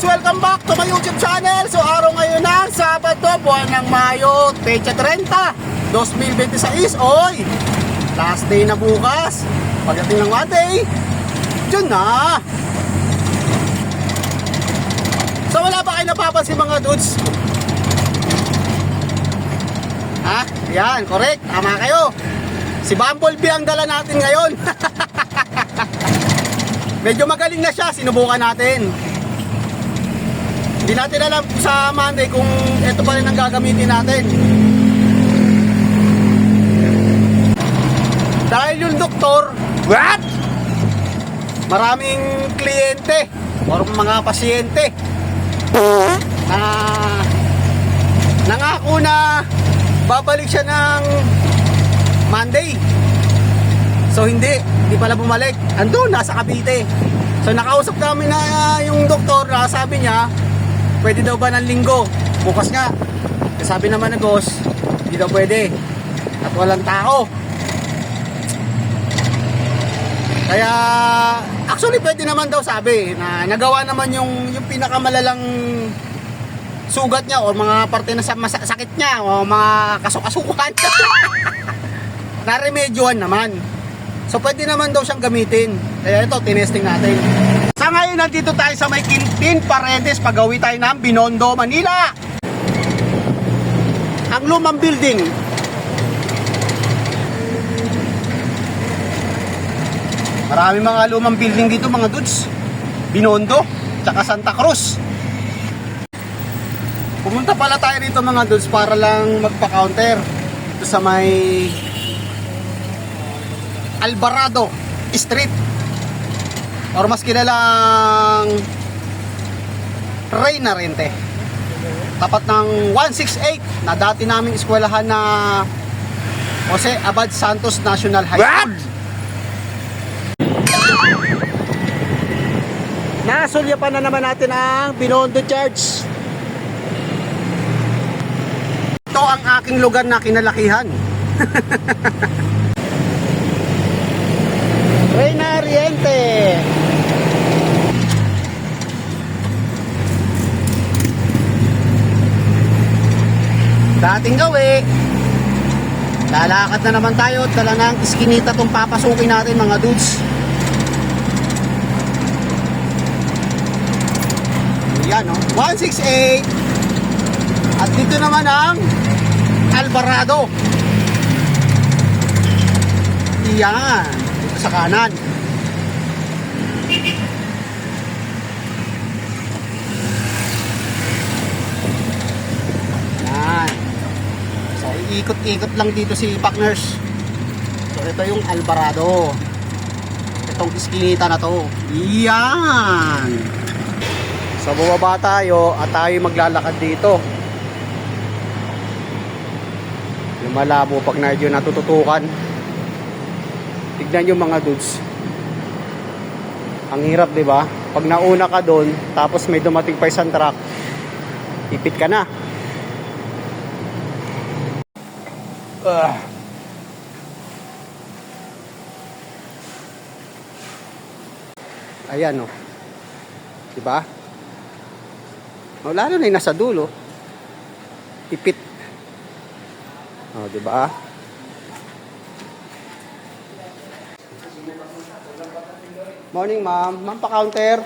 Dudes, welcome back to my YouTube channel. So araw ngayon ng Sabado, buwan ng Mayo, Pecha 30, 2026. Oy, last day na bukas. Pagdating ng Monday, dyan na. So wala ba kayo napapansin mga dudes? Ha? Yan, correct. Tama kayo. Si Bumblebee ang dala natin ngayon. Medyo magaling na siya, sinubukan natin. Hindi natin alam sa Monday kung ito pa rin ang gagamitin natin. Dahil yung doktor, what? Maraming kliyente o mga pasyente na nangako na babalik siya ng Monday. So hindi pala bumalik. Andun, nasa Cavite. So nakausap namin na yung doktor na sabi niya, pwede daw ba ng linggo? Bukas nga. Sabi naman ng boss, hindi daw pwede. At walang tao. Kaya, actually pwede naman daw sabi na nagawa naman yung pinakamalalang sugat niya o mga parte na sakit niya o mga kasukasukan. Naremedyohan naman. So pwede naman daw siyang gamitin. Kaya ito, tinesting natin. Sa ngayon, nandito tayo sa may Quintin Paredes, pag-uwi tayo ng Binondo, Manila. Ang lumang building. Maraming mga lumang building dito mga dudes. Binondo, tsaka Santa Cruz. Pumunta pala tayo dito mga dudes para lang magpa-counter. Ito sa may Alvarado Street, or mas kilalang Reyna Rente, tapat ng 168 na dati naming eskwelahan na Jose Abad Santos National High School. Nasulyapan na naman natin ang Binondo Church. Ito ang aking lugar na kinalakihan. Reyna Riente. Dating gawi. Lalakad na naman tayo at dala ng iskinita itong papasukin natin mga dudes. Yan o, 168. At dito naman ang Alvarado. Yan, sa kanan. Yan. So iikot-ikot lang dito si partners. So ito yung Alvarado. Itong iskinita na to. Yan. So bumaba tayo at tayo maglalakad dito. Yung malabo pag medyo natututukan. Tignan nyo mga dudes. Ang hirap, di ba? Pag nauna ka doon, tapos may dumating pa isang truck, ipit ka na. Ayan, oh. Di ba? Oh, lalo na yung nasa dulo. Ipit. Oh, di ba? Morning, ma'am. Ma'am, pa-counter.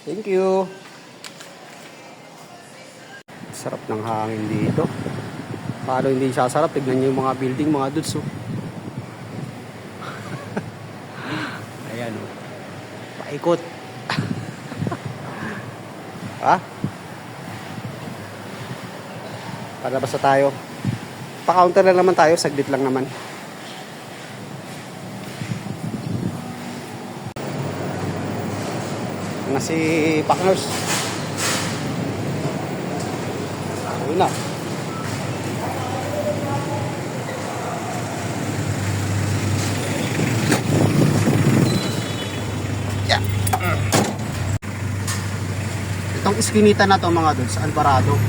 Thank you. Sarap ng hangin dito. Paano hindi sasarap? Tignan niyo yung mga building, mga dudes. Oh. Ayan, oh. Paikot. Ha? Palabas na tayo. Pa-counter lang naman tayo. Saglit lang naman. Na si partners. Ayun na. Yeah. Itong iskinita na to mga dudes, Alvarado.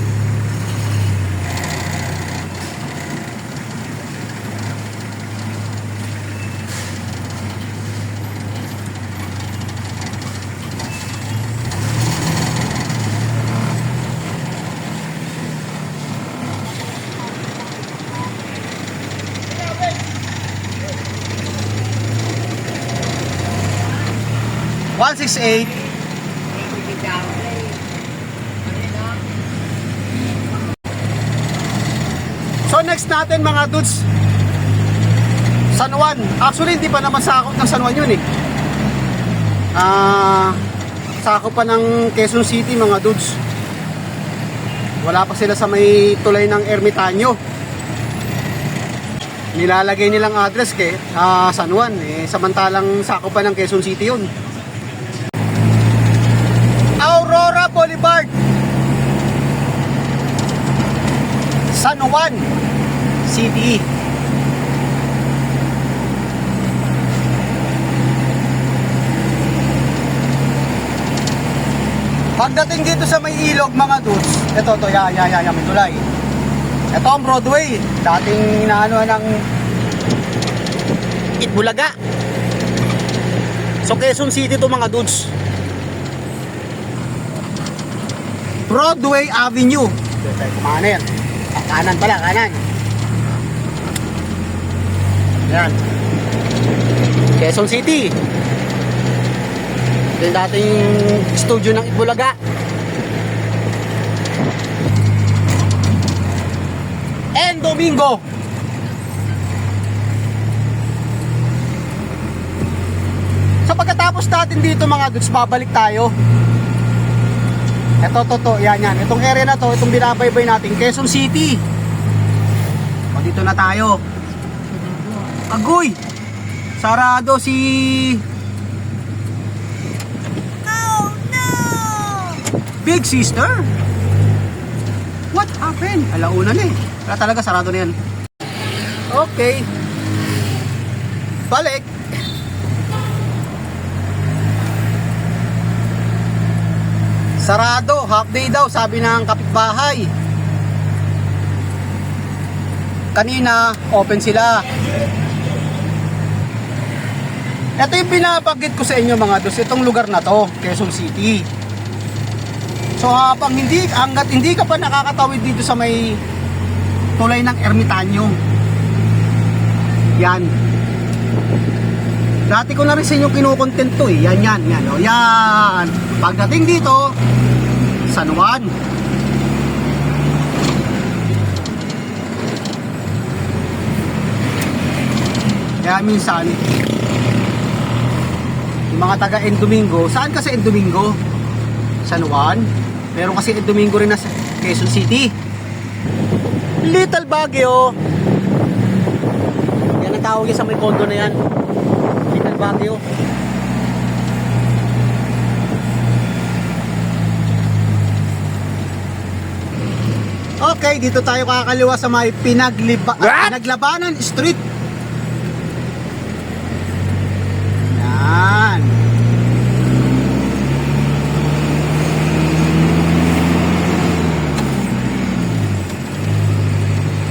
168. So next natin mga dudes, San Juan. Actually hindi pa naman sakop ng San Juan yun eh. Sakop pa ng Quezon City mga dudes. Wala pa sila sa may tulay ng Ermitaño. Nilalagay nilang address kay San Juan eh, samantalang sakop pa ng Quezon City yun. Aurora Boulevard, San Juan City. Pagdating dito sa may ilog mga dudes, ito to, may tulay. Ito ang Broadway, dating inaano ng Itbulaga. So Quezon City to mga dudes. Broadway Avenue. Dito tayo kumanan. Kanan pala, kanan. Yan. Quezon City. Ito yung dating studio ng Itbulaga. And Domingo. So pagkatapos natin dito mga dudes, babalik tayo. Ito, yan. Itong area na to, itong binabaybay natin, Quezon City. O, dito na tayo. Agoy! Sarado si... Oh no! Big Sister? What happened? Alauna na eh. Wala talaga, sarado na yan. Okay. Balik. Sarado, half day daw, sabi ng kapitbahay. Kanina, open sila. Ito yung pinapagit ko sa inyo mga dos, itong lugar na to, Quezon City. So hanggat hindi ka pa nakakatawid dito sa may tulay ng Ermitaño. Yan. Dati ko na rin sa inyo kinukontent to eh. Yan. O, yan. Pagdating dito, San Juan. Kaya minsan, yung mga taga Endomingo, saan kasi Endomingo? San Juan. Meron kasi Endomingo rin na sa Quezon City. Little Baguio. Yan ang tawag sa may condo na yan. Little Baguio. Okay, dito tayo kakaliwa sa may Pinaglabanan Street. Yan.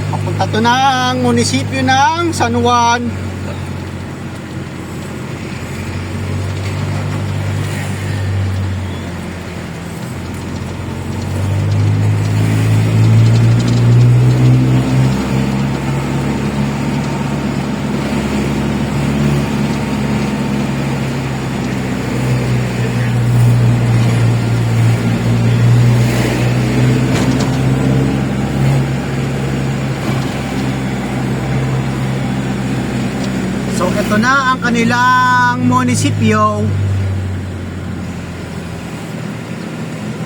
Papunta to ng munisipyo ng San Juan. Ito na ang kanilang munisipyo.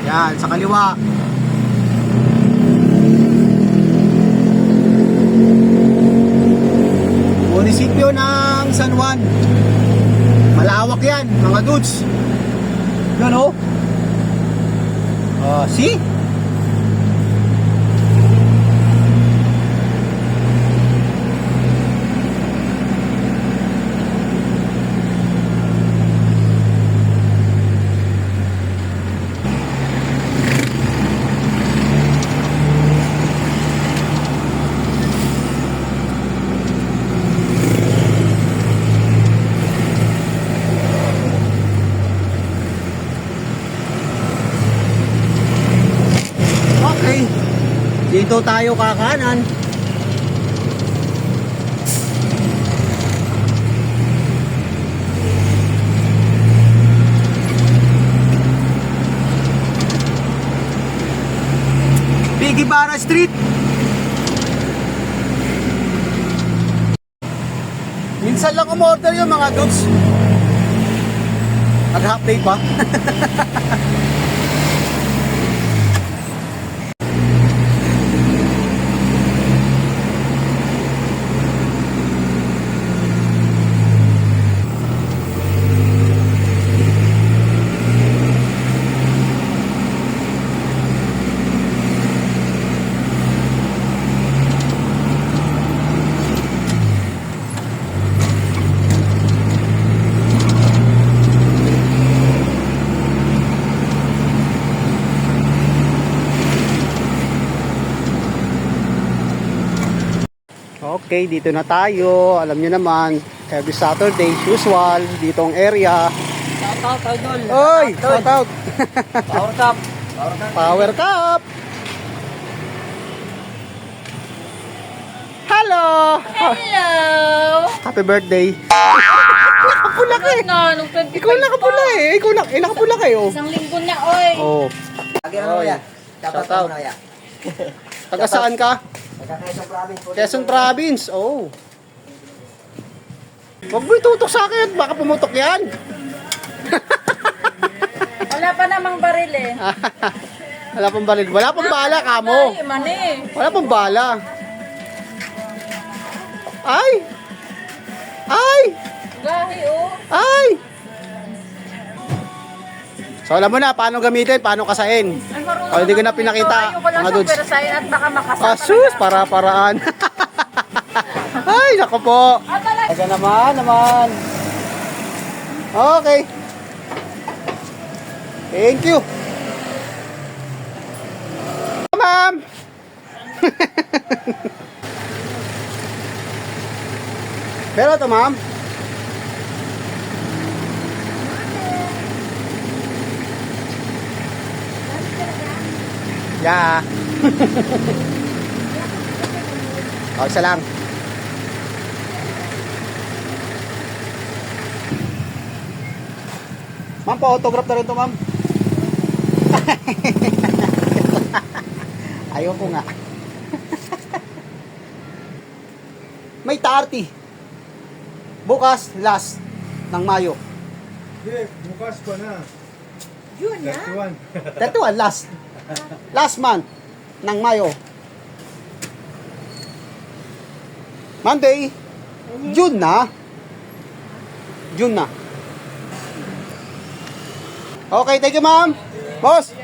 Yan, sa kaliwa. Munisipyo ng San Juan. Malawak yan, mga dudes. Yan o. See? Dito tayo kakanan. Che Guevara Street. Minsan lang umorder yung mga goods. Nag-half day pa. Okay, dito na tayo. Alam nyo naman, every Saturday, usual, ditong area. Shout out, idol. Oy, shout out. Power cup. Power Cup. Hello. Hello! Happy birthday. Nakapula ka eh. No, nung 25 Ikaw nakapula eh. Ikaw nakapula kayo. Isang linggo na, oy. Oh. Lagi ano Oy, ya? Dapat shout out. ano ya? Taga saan ka? Taga Quezon Province po. Quezon Province. Oh. Huwag mo itutok sa akin. Baka pumutok yan. Wala pa namang baril eh. Wala pang baril. Wala pang bala, kamo. Ay, mani. Wala pang bala. Ay! Ay! Gahi, oh. Ay! So alam mo na paano gamitin, paano kasain. Ay, marunong Oh, hindi ko na ako pinakita, dito. Ayoko lang mga siyang dudes. perasahin at baka makasama. Asus, para-paraan. Ay, nako po. Ah, talaga. Teka naman. Okay. Thank you. Ma'am. Pero to, ma'am. Yeah. Oh, isa lang. Ma'am, pa-autograph na rin to, ma'am. Ayaw ko nga. May 30. Bukas, last ng Mayo. Hindi, bukas pa na. Yun na. 31. 31, last. Last month ng Mayo. Monday, June na. June na. Okay, thank you, ma'am. Boss.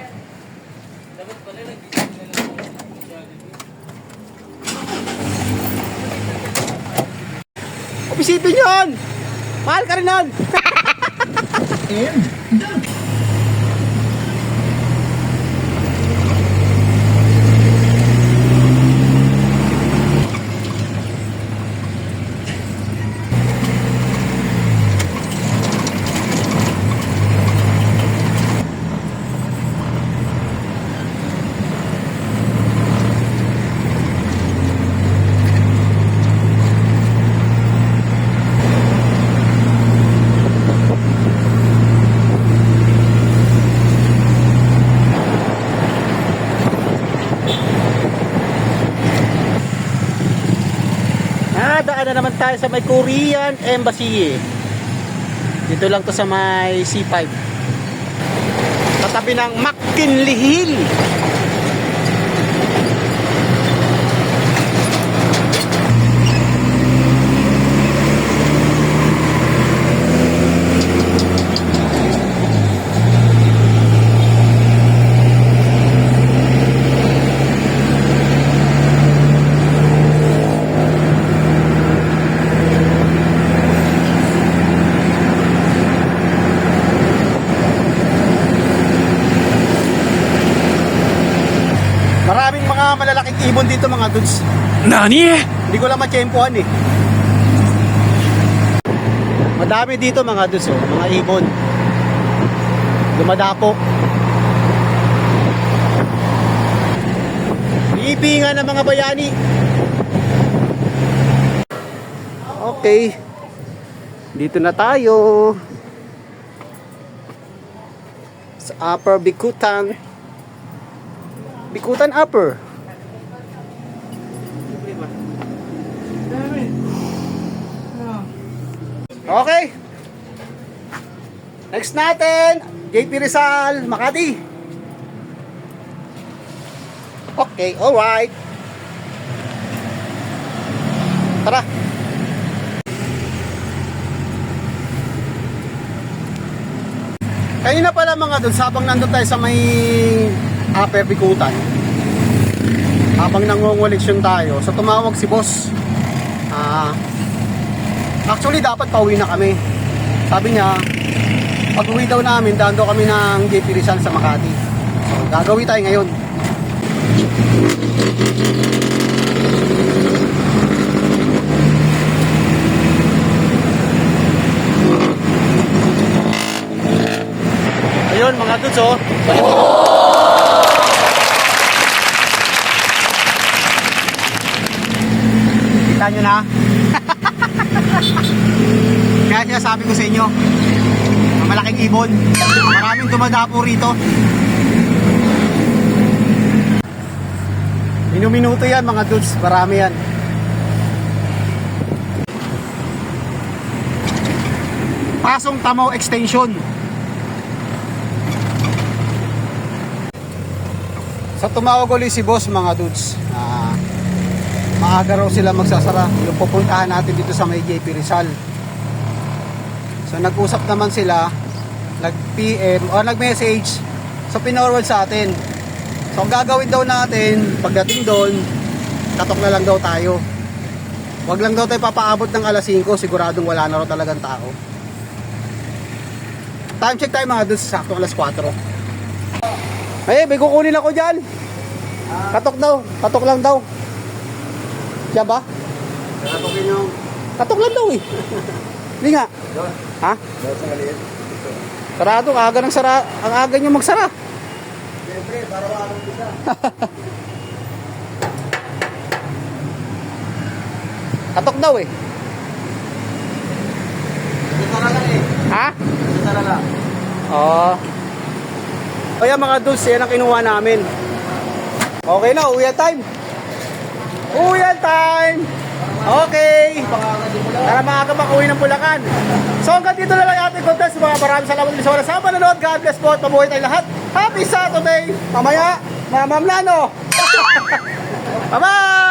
Isipin yun! Mahal ka rin nun! Daan na naman tayo sa may Korean Embassy. Dito lang to sa may C5. Katabi ng McKinley Hill. Maraming mga malalaking ibon dito, mga dudes. Nani? Hindi ko lang matsyempohan eh. Madami dito, mga dudes, oh, mga ibon. Dumadapo. Iibingan ng mga bayani. Okay. Dito na tayo. Sa Upper Bikutan. Bikutan Upper. Okay. Next natin, JP Rizal, Makati. Okay, alright. Tara. Kanina pala mga doon, habang nandun tayo sa may upper Bikutan, habang nangunguleksyon tayo, so tumawag si boss. Actually dapat pauwi na kami. Sabi niya, pag uwi daw namin, daan daw kami ng JP Rizal sa Makati. So gagawin tayo ngayon. Ayun mga dudes, oh. Kita nyo na. Kaya sinasabi ko sa inyo, ang malaking ibon, maraming dumadapo rito. Minuto yan mga dudes, marami yan. Pasong Tamaw Extension. Sa tumawag ulit si boss mga dudes, maaga raw sila magsasara. Yung pupuntahan natin dito sa may JP Rizal. So nag-usap naman sila, nag-PM o nag-message, so pinorward sa atin. So ang gagawin daw natin, pagdating doon, katok na lang daw tayo. Wag lang daw tayo papaabot ng alas 5, siguradong wala na raw talagang tao. Time check tayo mga dudes, sakto alas 4. Ay, may kukunin ako dyan. Katok daw, katok lang daw. Siya ba? Katokin yung... Katok lang daw eh. Hindi nga. Doon. Ha? Doon sa maliit. Sarado, aga ng sara. Ang aga nyo magsara. Siyempre, para walang isa. Katok daw eh. Isa na lang eh. Ha? Isa na lang. Oo. Kaya mga dudes, yan ang kinuha namin. Okay na, uwian time. Uwian time! Okay. Tara mga kapag-uwi ng Bulacan. So hanggang dito na lang yung ating contest. Maraming salamat ulit sa wala sa panonood. God bless po at mabuhay tayong lahat. Happy Saturday! Mamaya, Ma'am Lano! Bye-bye!